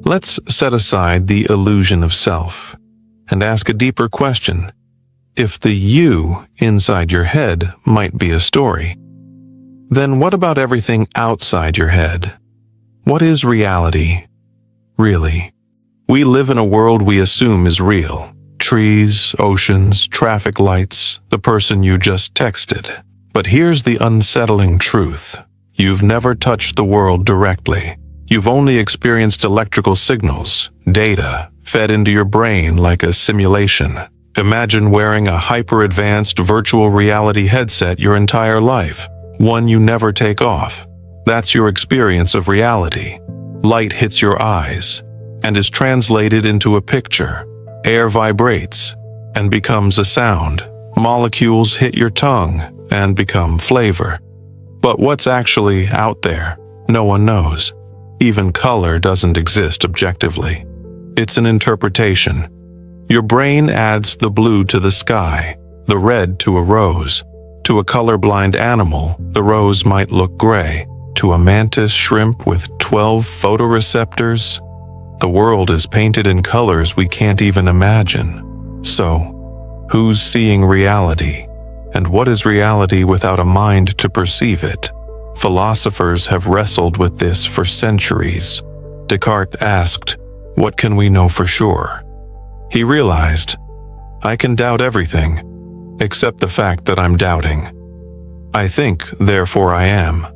Let's set aside the illusion of self and ask a deeper question. If the you inside your head might be a story, then what about everything outside your head? What is reality, really? We live in a world we assume is real. Trees, oceans, traffic lights, the person you just texted. But here's the unsettling truth. You've never touched the world directly. You've only experienced electrical signals, data, fed into your brain like a simulation. Imagine wearing a hyper-advanced virtual reality headset your entire life, one you never take off. That's your experience of reality. Light hits your eyes and is translated into a picture. Air vibrates and becomes a sound. Molecules hit your tongue and become flavor. But what's actually out there? No one knows. Even color doesn't exist objectively. It's an interpretation. Your brain adds the blue to the sky, the red to a rose. To a colorblind animal, the rose might look gray. To a mantis shrimp with 12 photoreceptors, the world is painted in colors we can't even imagine. So, who's seeing reality? And what is reality without a mind to perceive it? Philosophers have wrestled with this for centuries. Descartes asked, "What can we know for sure?" He realized, I can doubt everything, except the fact that I'm doubting. I think, therefore I am.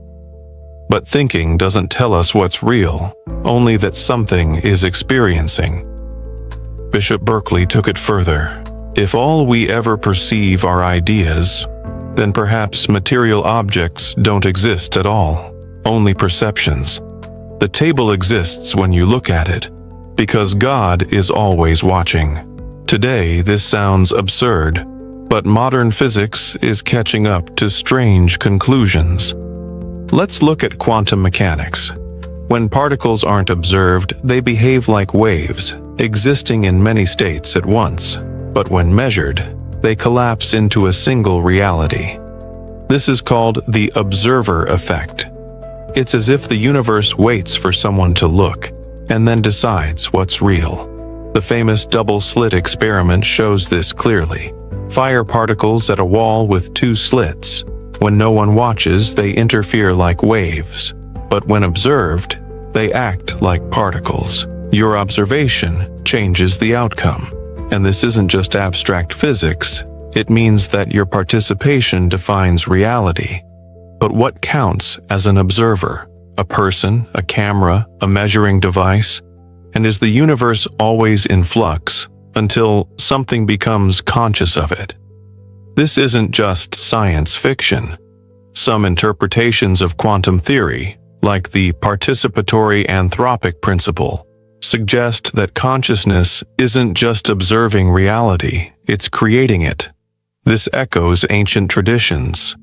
But thinking doesn't tell us what's real, only that something is experiencing. Bishop Berkeley took it further. If all we ever perceive are ideas, then perhaps material objects don't exist at all, only perceptions. The table exists when you look at it, because God is always watching. Today, this sounds absurd, but modern physics is catching up to strange conclusions. Let's look at quantum mechanics. When particles aren't observed, they behave like waves, existing in many states at once. But when measured, they collapse into a single reality. This is called the observer effect. It's as if the universe waits for someone to look and then decides what's real. The famous double-slit experiment shows this clearly. Fire particles at a wall with two slits. When no one watches, they interfere like waves. But when observed, they act like particles. Your observation changes the outcome. And this isn't just abstract physics. It means that your participation defines reality. But what counts as an observer? A person, a camera, a measuring device? And is the universe always in flux until something becomes conscious of it? This isn't just science fiction. Some interpretations of quantum theory, like the participatory anthropic principle, suggest that consciousness isn't just observing reality, it's creating it. This echoes ancient traditions.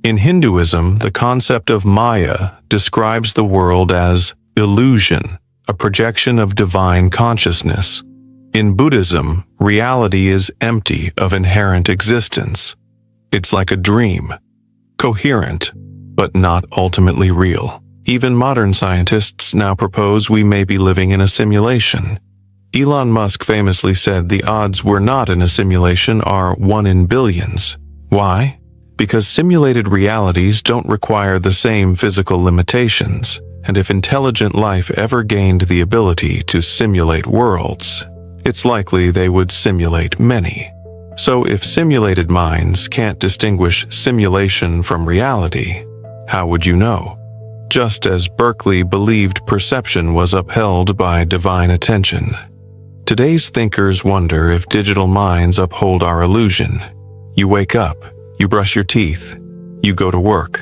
In Hinduism, the concept of Maya describes the world as illusion, a projection of divine consciousness. In Buddhism, reality is empty of inherent existence. It's like a dream, coherent, but not ultimately real. Even modern scientists now propose we may be living in a simulation. Elon Musk famously said the odds we're not in a simulation are 1 in billions. Why? Because simulated realities don't require the same physical limitations, and if intelligent life ever gained the ability to simulate worlds, it's likely they would simulate many. So if simulated minds can't distinguish simulation from reality, how would you know? Just as Berkeley believed perception was upheld by divine attention. Today's thinkers wonder if digital minds uphold our illusion. You wake up, you brush your teeth, you go to work.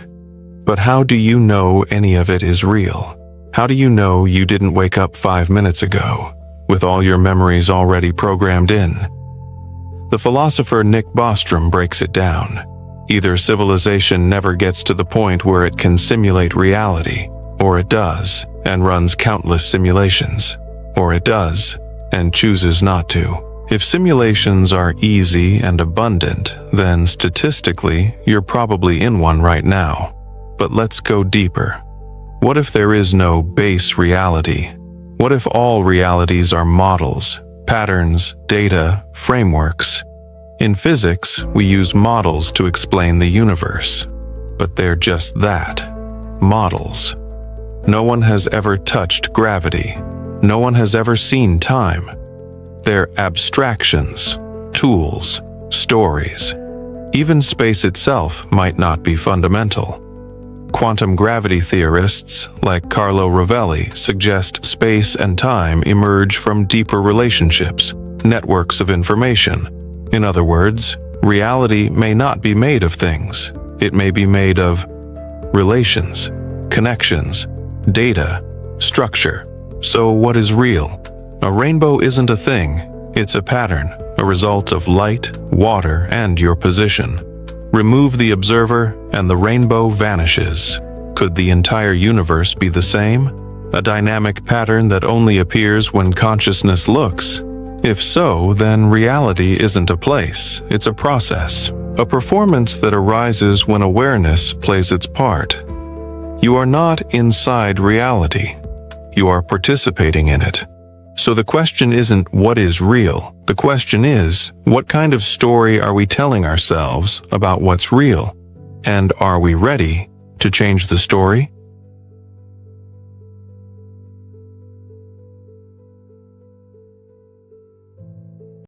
But how do you know any of it is real? How do you know you didn't wake up 5 minutes ago, with all your memories already programmed in? The philosopher Nick Bostrom breaks it down. Either civilization never gets to the point where it can simulate reality, or it does and runs countless simulations, or it does and chooses not to. If simulations are easy and abundant, then statistically, you're probably in one right now. But let's go deeper. What if there is no base reality? What if all realities are models, patterns, data, frameworks? In physics, we use models to explain the universe. But they're just that, models. No one has ever touched gravity. No one has ever seen time. They're abstractions, tools, stories. Even space itself might not be fundamental. Quantum gravity theorists like Carlo Rovelli suggest space and time emerge from deeper relationships, networks of information. In other words, reality may not be made of things. It may be made of relations, connections, data, structure. So what is real? A rainbow isn't a thing. It's a pattern, a result of light, water, and your position. Remove the observer, and the rainbow vanishes. Could the entire universe be the same? A dynamic pattern that only appears when consciousness looks? If so, then reality isn't a place, it's a process. A performance that arises when awareness plays its part. You are not inside reality. You are participating in it. So the question isn't what is real. The question is, what kind of story are we telling ourselves about what's real? And are we ready to change the story?